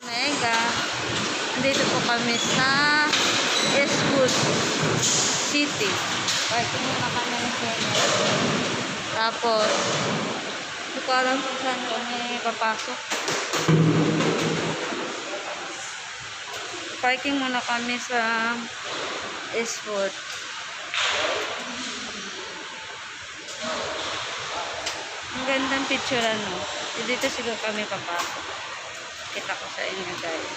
Mega. Andito po kami sa Eastwood City. Parking muna kami ng Kenneth. Tapos, hindi ko alam kung saan kami papasok. Parking muna kami sa Eastwood. Ang gandang picture no. Dito siguro kami papasok. Kita ko sa inyo guys.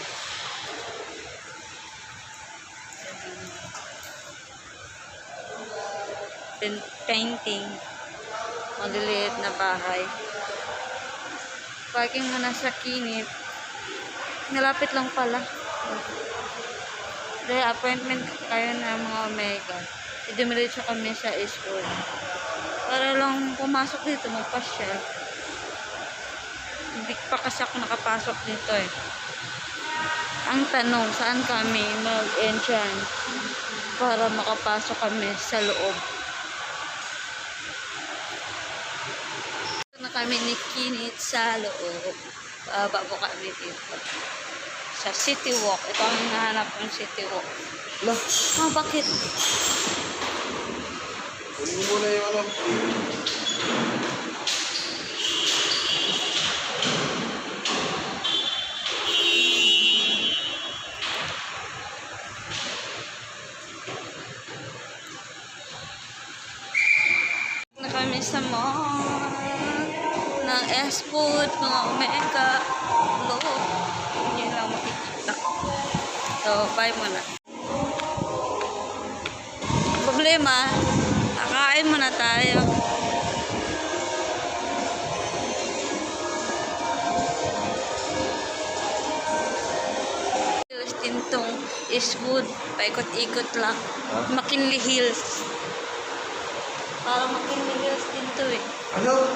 Painting. Maliliit na bahay. Parking muna sa Kinit. Nalapit lang pala. Dahil appointment kayo na mga Omega. Idumiretso kami sa Eastwood. Para lang pumasok dito, magpasyal. Hindi pa kasi ako nakapasok dito eh. Ang tanong, saan kami mag-enchant para makapasok kami sa loob. Ito na kami ni Kinit sa loob. Bago kami dito. Sa City Walk. Ito ang hinahanap ng City Walk. Loh, bakit? Kunin mo na yung alam. Na kami sa mall ng Eastwood, mga Omega. Look, hindi lang makikita. So, bye muna. Problema, kakain muna tayo. Tintong Eastwood, paikot-ikot lang. McKinley Hills. Parang McKinley Hills din to eh. Ano?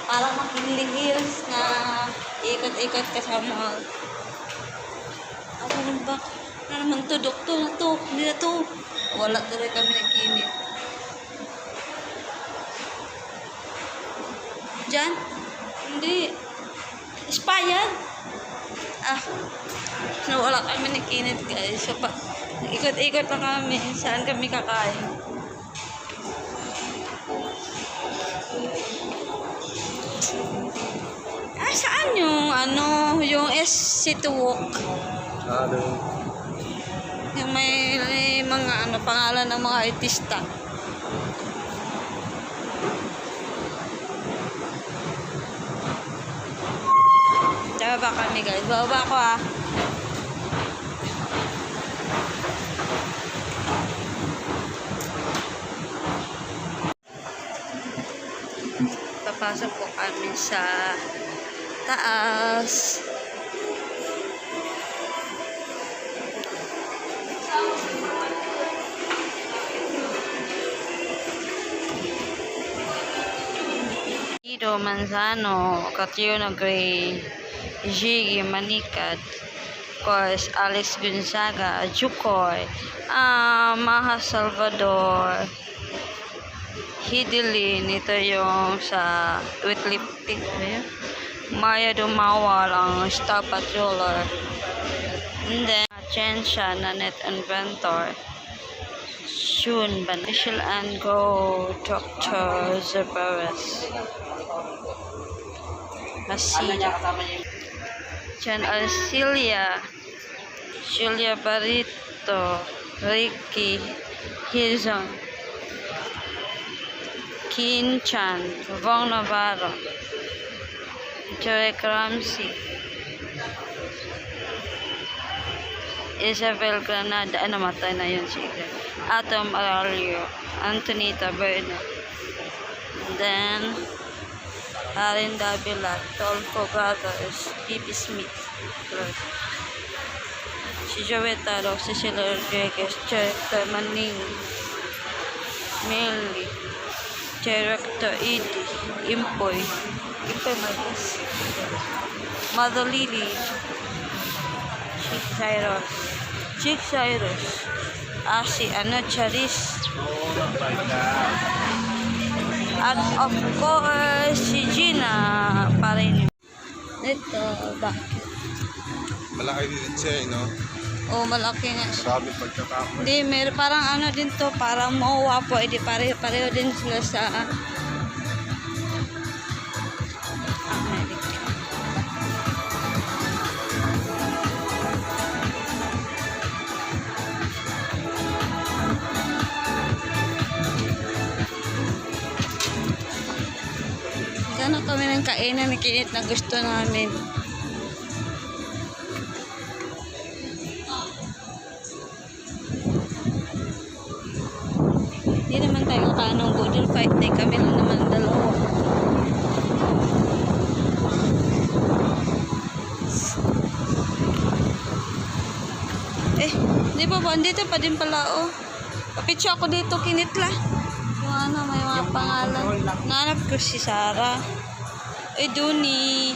Parang McKinley Hills na ikot-ikot ka sa mall. Ano ba? Ano naman to? Doktor na to. Hindi na to. Wala tuloy kami ng Kinit. Diyan? Hindi. Ispayan? Nawala kami ng Kinit guys. So, ikot-ikot lang kami. Saan kami kakain? Saan yung yung City Walk? Yung may mga pangalan ng mga artista. Bababa kami guys. Bababa ko Papasok po kami sa taas. Ido Manzano, Catriona Gray, Gigi Manicad, of course, Alice Gonzaga, Jukoy, Maha Salvador, Hidilin, ito yung sa weightlifting. Maya Dumawal, ang Star Patroller. And then, Chensha, Nanette Inventor. Shun, Banishil and Go, Dr. Zabaras. Masida. Jan Arcilia, Julia Barito, Ricky, Hizon, Kinchan, Vong Navarro, Jarek Ramsey, Isabel Granada, namatay na yun siya. Atom Aralio, Antonita Berna, then Aaron Davila, Tolfo Brothers, P.P. Smith, si Joeta, Cecilia Rodriguez, Director Maning, Melly, Director Edie, Impoy Marquez, Mother Lily, Chick Cyrus, si Charis, at of course si Gina pa rin. Ito, bakit? Malaki din siya, eh, no? Oh, malaki nga siya. Marami pagkatapos. Hindi, parang ano din to, parang mawa po. Hindi, pareho din sila sa America. Gano'n kami ng kainan ni Kinit na gusto namin. Hindi naman tayo kanong budol fight day. Kami lang naman dalawa. Eh, di ba ba? Dito pa din pala, oh. Papitso ako dito, Kinit la. Yung ano, may mga pangalan. Nanap ko si Sarah. Eh, Duni.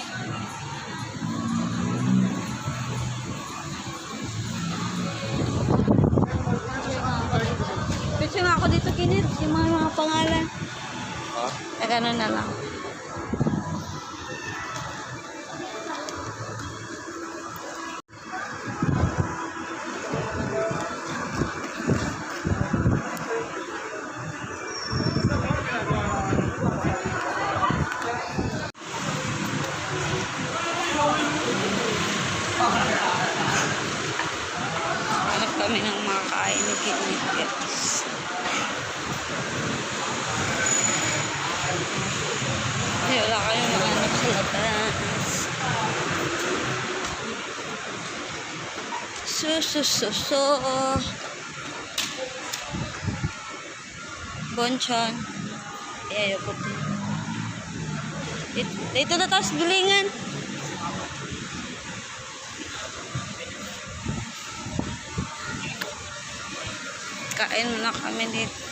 Picture nga ako dito, Kinit. Yung mga pangalan. Ha? Gano'n na lang. Hanap kami ng mga kain ni Kinit, guys. Hindi, wala kayong mahanap sa labas. So. Bonchon. Eh, ayoko din. Dito na tayo sa dulingan. Kain muna kami dito.